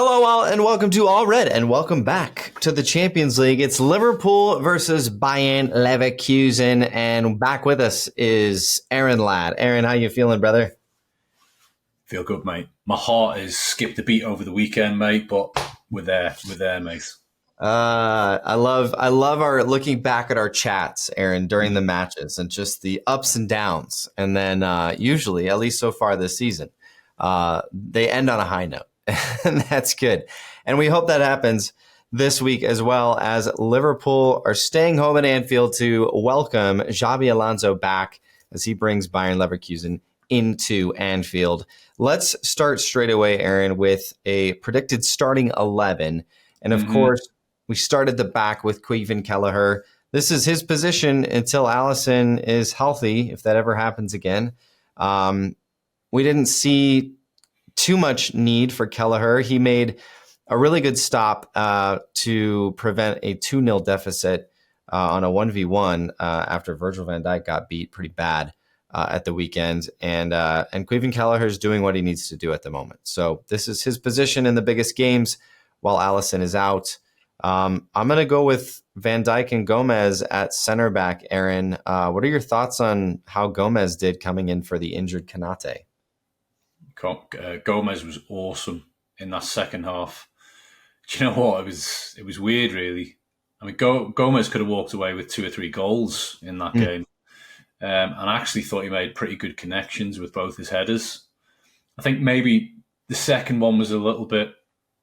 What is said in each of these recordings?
Hello, all, and welcome to All Red, and welcome back to the Champions League. It's Liverpool versus Bayern Leverkusen, and back with us is Aaron Ladd. Aaron, how you feeling, brother? Feel good, mate. My heart has skipped a beat over the weekend, mate, but we're there, mate. I love our looking back at our chats, Aaron, during the matches and just the ups and downs, and then usually, at least so far this season, they end on a high note. And that's good. And we hope that happens this week as well, as Liverpool are staying home at Anfield to welcome Xabi Alonso back as he brings Bayern Leverkusen into Anfield. Let's start straight away, Aaron, with a predicted starting 11. And of course, we started the back with Kevin Kelleher. This is his position until Alisson is healthy, if that ever happens again. We didn't see too much need for Kelleher. He made a really good stop to prevent a 2-0 deficit on a 1v1 after Virgil van Dijk got beat pretty bad at the weekend. And Kevin Kelleher is doing what he needs to do at the moment. So this is his position in the biggest games while Alisson is out. I'm going to go with Van Dijk and Gomez at center back, Aaron. What are your thoughts on how Gomez did coming in for the injured Konate? Gomez was awesome in that second half. Do you know what? It was weird, really. I mean, Gomez could have walked away with 2 or 3 goals in that game. And I actually thought he made pretty good connections with both his headers. I think maybe the second one was a little bit,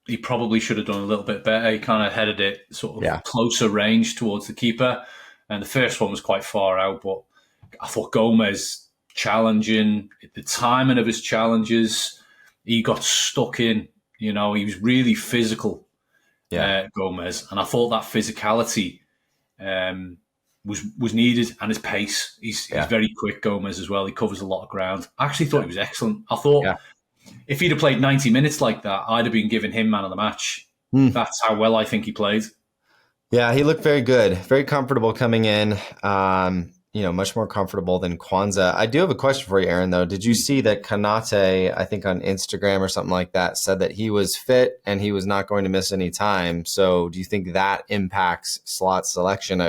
he probably should have done a little bit better. He kind of headed it sort of closer range towards the keeper. And the first one was quite far out, but I thought Gomez challenging, the timing of his challenges, he got stuck in, he was really physical, Gomez. And I thought that physicality was needed, and his pace. He's very quick, Gomez, as well. He covers a lot of ground. I actually thought he was excellent. I thought if he'd have played 90 minutes like that, I'd have been giving him man of the match. That's how well I think he played. Yeah, he looked very good, very comfortable coming in. Much more comfortable than Kwanzaa. I do have a question for you, Aaron, though. Did you see that Konate, I think on Instagram or something like that, said that he was fit and he was not going to miss any time? So do you think that impacts slot selection,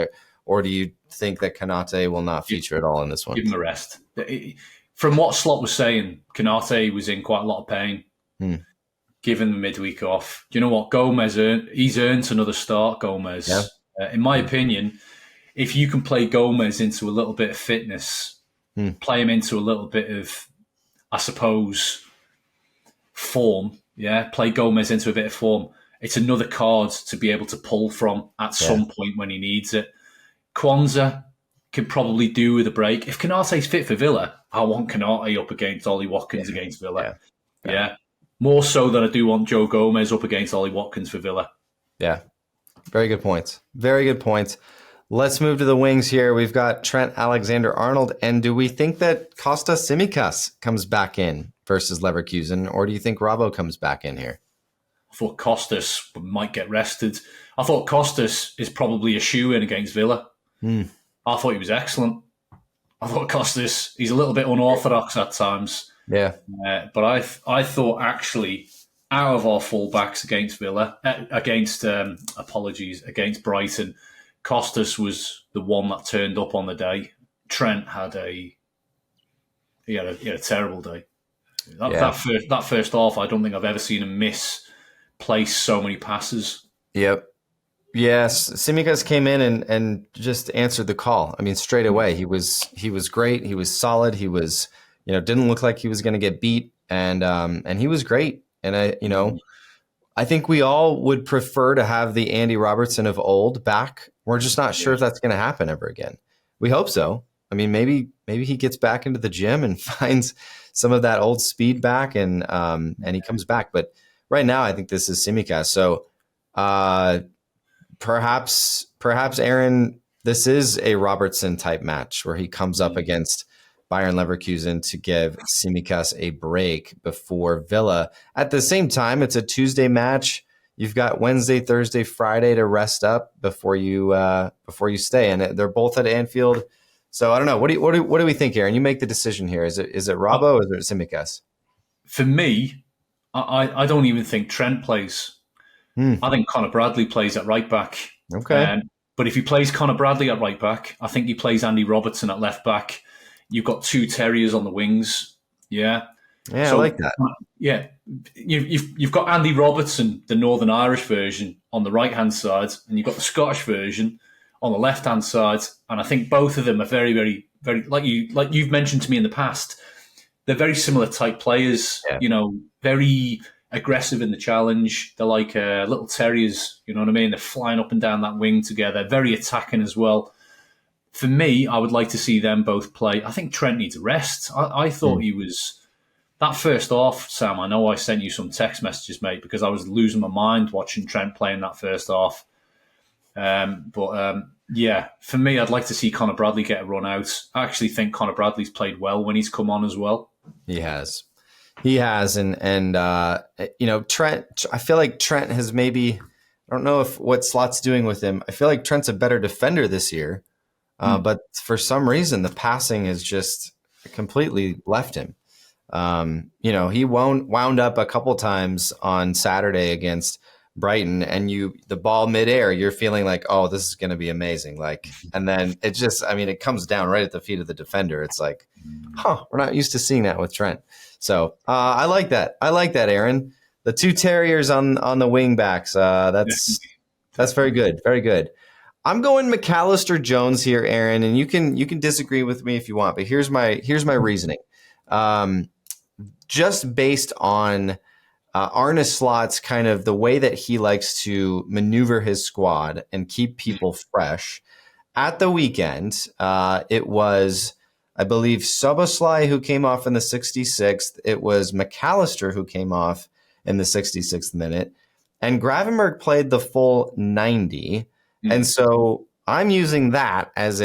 or do you think that Konate will not feature at all in this one? Give him a rest. From what Slot was saying, Konate was in quite a lot of pain. Give him the midweek off. Do you know what? Gomez, he's earned another start, Gomez. Yeah. In my opinion, if you can play Gomez into a little bit of fitness, play him into a little bit of, I suppose, form, play Gomez into a bit of form, it's another card to be able to pull from at some point when he needs it. Kwanzaa can probably do with a break. If Konate's fit for Villa, I want Konate up against Ollie Watkins against Villa. Yeah. More so than I do want Joe Gomez up against Ollie Watkins for Villa. Yeah. Very good points. Very good points. Let's move to the wings here. We've got Trent Alexander-Arnold. And do we think that Kostas Tsimikas comes back in versus Leverkusen, or do you think Robbo comes back in here? I thought Kostas might get rested. I thought Kostas is probably a shoe-in against Villa. I thought he was excellent. I thought Kostas, he's a little bit unorthodox at times. Yeah. But I thought actually out of our fullbacks against Villa, against Brighton, Kostas was the one that turned up on the day. Trent had a terrible day. That first half, I don't think I've ever seen him misplace so many passes. Yep. Yes, Tsimikas came in and just answered the call. I mean, straight away, he was great. He was solid. He was, didn't look like he was going to get beat, and he was great. And I think we all would prefer to have the Andy Robertson of old back. We're just not sure if that's going to happen ever again. We hope so. I mean, maybe he gets back into the gym and finds some of that old speed back, and he comes back. But right now, I think this is Tsimikas. So perhaps Aaron, this is a Robertson type match where he comes up against Bayern Leverkusen to give Tsimikas a break before Villa. At the same time, it's a Tuesday match. You've got Wednesday, Thursday, Friday to rest up before you stay, and they're both at Anfield. So I don't know. What do we think, Aaron? You make the decision here. Is it Robbo or is it Tsimikas? For me, I don't even think Trent plays. I think Conor Bradley plays at right back. Okay. But if he plays Conor Bradley at right back, I think he plays Andy Robertson at left back. You've got two Terriers on the wings. Yeah. Yeah, I So, like that. yeah, you've got Andy Robertson, the Northern Irish version, on the right-hand side, and you've got the Scottish version on the left-hand side. And I think both of them are very, very, very, like you've mentioned to me in the past, they're very similar type players, very aggressive in the challenge. They're like little terriers, you know what I mean? They're flying up and down that wing together, very attacking as well. For me, I would like to see them both play. I think Trent needs a rest. I thought he was... That first half, Sam, I know I sent you some text messages, mate, because I was losing my mind watching Trent playing that first half. Yeah, for me, I'd like to see Conor Bradley get a run out. I actually think Conor Bradley's played well when he's come on as well. He has, and Trent. I feel like Trent has maybe. I don't know what Slot's doing with him. I feel like Trent's a better defender this year, but for some reason the passing has just completely left him. He wound up a couple times on Saturday against Brighton, and the ball midair, you're feeling like, oh, this is going to be amazing. And then it comes down right at the feet of the defender. It's like, we're not used to seeing that with Trent. So I like that. I like that, Aaron. The two Terriers on the wing backs. That's very good. Very good. I'm going McAllister Jones here, Aaron, and you can disagree with me if you want, but here's my reasoning. Just based on Arne Slot's kind of the way that he likes to maneuver his squad and keep people fresh. At the weekend, it was, I believe, Szoboszlai who came off in the 66th. It was McAllister who came off in the 66th minute. And Gravenberch played the full 90. And so I'm using that as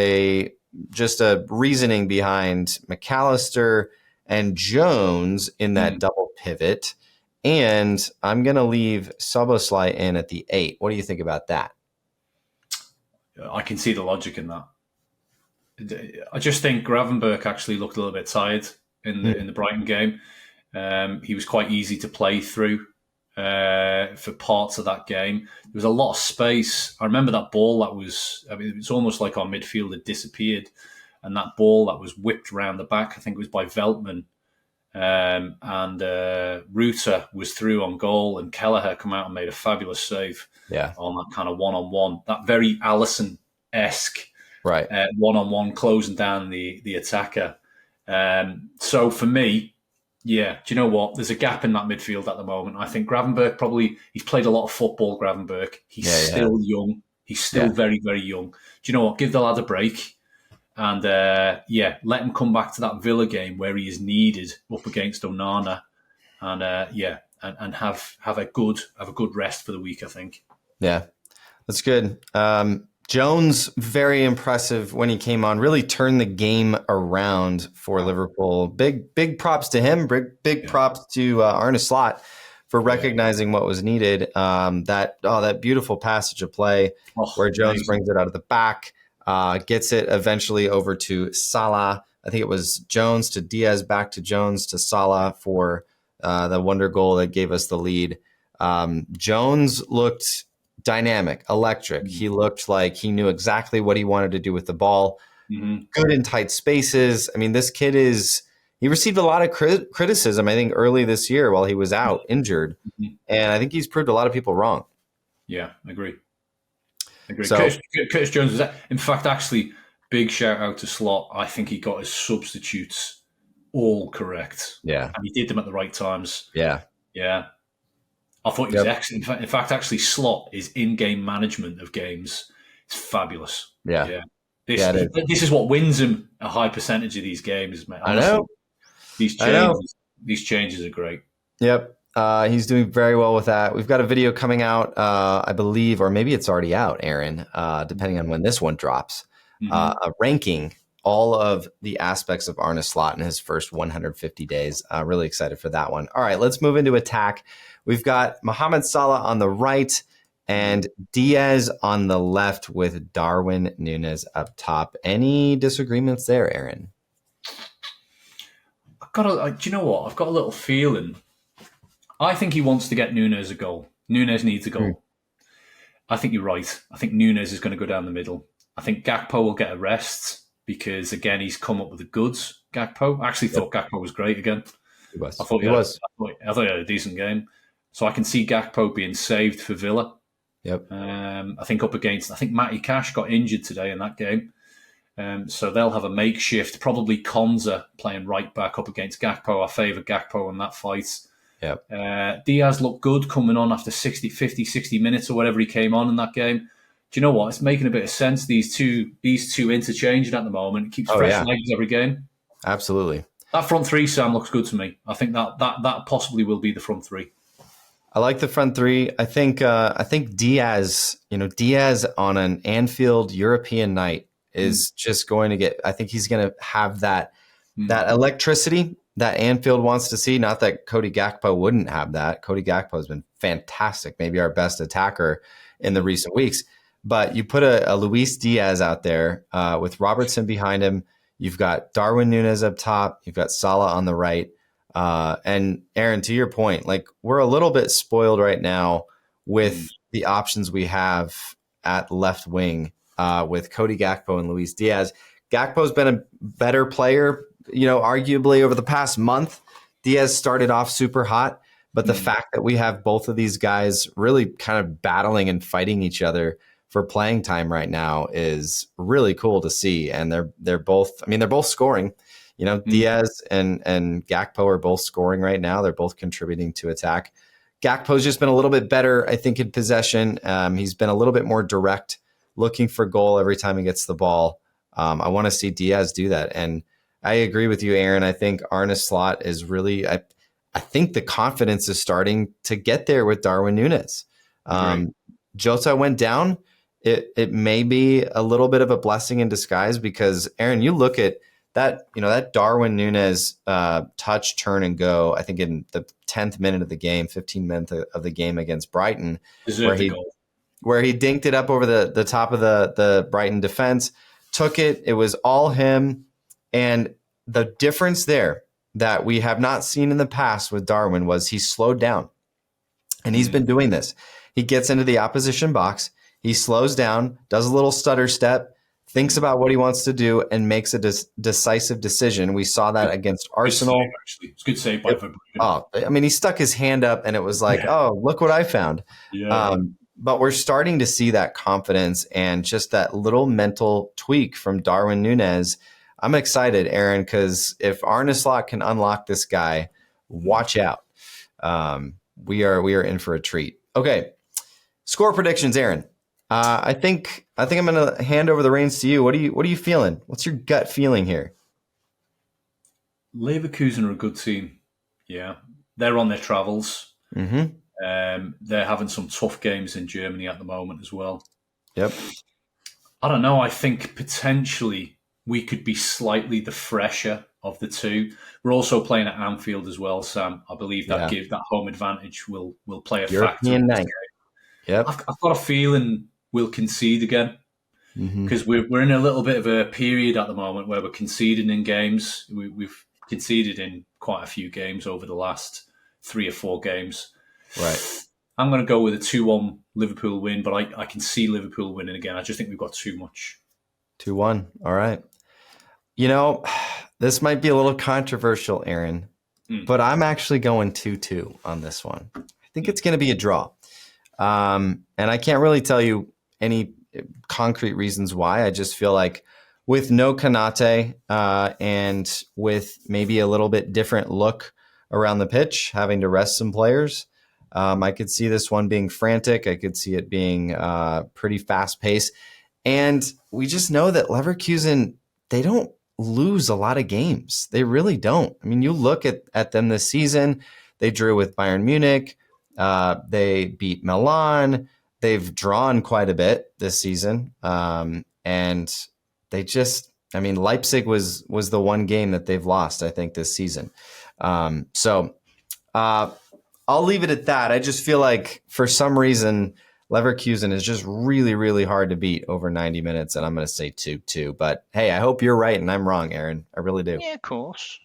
just a reasoning behind McAllister and Jones in that double pivot. And I'm going to leave Szoboszlai in at the 8. What do you think about that? I can see the logic in that. I just think Gravenberch actually looked a little bit tired in the Brighton game. He was quite easy to play through for parts of that game. There was a lot of space. I remember that ball it was almost like our midfield had disappeared. And that ball that was whipped around the back, I think it was by Veltman. And Ruta was through on goal, and Kelleher come out and made a fabulous save on that kind of one-on-one. That very Alisson-esque one-on-one closing down the attacker. So for me, do you know what? There's a gap in that midfield at the moment. I think Gravenberch he's played a lot of football, Gravenberch. He's still young. He's still very, very young. Do you know what? Give the lad a break. And let him come back to that Villa game where he is needed up against Onana, and have a good rest for the week, I think. Yeah, that's good. Jones, very impressive when he came on. Really turned the game around for Liverpool. Big props to him. Big props to Arne Slot for recognizing what was needed. That beautiful passage of play where Jones brings it out of the back. Gets it eventually over to Salah. I think it was Jones to Diaz, back to Jones to Salah for the wonder goal that gave us the lead. Jones looked dynamic, electric. He looked like he knew exactly what he wanted to do with the ball. Good in tight spaces. I mean, this kid he received a lot of criticism, I think, early this year while he was out injured. And I think he's proved a lot of people wrong. Yeah, I agree. So, Curtis Jones was that. In fact, actually, big shout out to Slot. I think he got his substitutes all correct. Yeah. And he did them at the right times. Yeah. I thought he was excellent. In fact, actually, Slot, his in-game management of games is fabulous. Yeah. This is what wins him a high percentage of these games, man. Honestly, I know. These changes are great. Yep. He's doing very well with that. We've got a video coming out, I believe, or maybe it's already out, Aaron, depending on when this one drops, ranking all of the aspects of Arne Slot in his first 150 days. Really excited for that one. All right, let's move into attack. We've got Mohamed Salah on the right and Diaz on the left with Darwin Núñez up top. Any disagreements there, Aaron? Do you know what? I've got a little feeling. I think he wants to get Nunes a goal. Nunes needs a goal. I think you're right. I think Nunes is going to go down the middle. I think Gakpo will get a rest because, again, he's come up with the goods, Gakpo. I actually thought Gakpo was great again. He was. I thought he had a decent game. So I can see Gakpo being saved for Villa. Yep. I think Matty Cash got injured today in that game. So they'll have a makeshift, probably Konza playing right back up against Gakpo. I favour Gakpo in that fight. Yep. Diaz looked good coming on after 50, 60 minutes or whatever he came on in that game. Do you know what? It's making a bit of sense, these two interchanging at the moment. It keeps fresh legs every game. Absolutely. That front three, Sam, looks good to me. I think that possibly will be the front three. I like the front three. I think Diaz, Diaz on an Anfield European night is just going to get. I think he's going to have that electricity that Anfield wants to see. Not that Cody Gakpo wouldn't have that. Cody Gakpo has been fantastic, maybe our best attacker in the recent weeks. But you put a Luis Diaz out there with Robertson behind him. You've got Darwin Núñez up top. You've got Salah on the right. And Aaron, to your point, like we're a little bit spoiled right now with the options we have at left wing with Cody Gakpo and Luis Diaz. Gakpo's been a better player, arguably over the past month. Diaz started off super hot, but the fact that we have both of these guys really kind of battling and fighting each other for playing time right now is really cool to see. And they're both scoring. Diaz and Gakpo are both scoring right now. They're both contributing to attack. Gakpo's just been a little bit better, I think, in possession. He's been a little bit more direct, looking for goal every time he gets the ball. I want to see Diaz do that. And I agree with you, Aaron. I think arneslot is really, I think the confidence is starting to get there with Darwin Núñez. Jota went down. It may be a little bit of a blessing in disguise because, Aaron, you look at that, that Darwin Núñez touch, turn, and go, I think in the 10th minute of the game, 15 minutes of the game against Brighton, where he dinked it up over the top of the Brighton defense, took it. It was all him. And the difference there that we have not seen in the past with Darwin was he slowed down. And he's been doing this. He gets into the opposition box. He slows down, does a little stutter step, thinks about what he wants to do, and makes a decisive decision. We saw that against Arsenal. It's good save by Verbruggen. He stuck his hand up, and it was like, oh, look what I found. Yeah. But we're starting to see that confidence and just that little mental tweak from Darwin Núñez. I'm excited, Aaron, because if arneslot can unlock this guy, watch out. We are in for a treat. Okay, score predictions, Aaron. I think I'm going to hand over the reins to you. What are you feeling? What's your gut feeling here? Leverkusen are a good team. Yeah, they're on their travels. Mm-hmm. They're having some tough games in Germany at the moment as well. Yep. I don't know. I think potentially we could be slightly the fresher of the two. We're also playing at Anfield as well, Sam. I believe that that home advantage will play a factor. European night. Yep. I've got a feeling we'll concede again because we're in a little bit of a period at the moment where we're conceding in games. We've conceded in quite a few games over the last 3 or 4 games. Right. I'm going to go with a 2-1 Liverpool win, but I can see Liverpool winning again. I just think we've got too much. 2-1. All right. This might be a little controversial, Aaron, but I'm actually going 2-2 on this one. I think it's going to be a draw. And I can't really tell you any concrete reasons why. I just feel like with no Konate and with maybe a little bit different look around the pitch, having to rest some players, I could see this one being frantic. I could see it being pretty fast-paced. And we just know that Leverkusen, they don't lose a lot of games. They really don't. I mean, you look at them this season, they drew with Bayern Munich. They beat Milan. They've drawn quite a bit this season. And they just, Leipzig was the one game that they've lost, I think, this season. So I'll leave it at that. I just feel like for some reason, Leverkusen is just really, really hard to beat over 90 minutes. And I'm going to say 2-2. But hey, I hope you're right and I'm wrong, Aaron. I really do. Yeah, of course.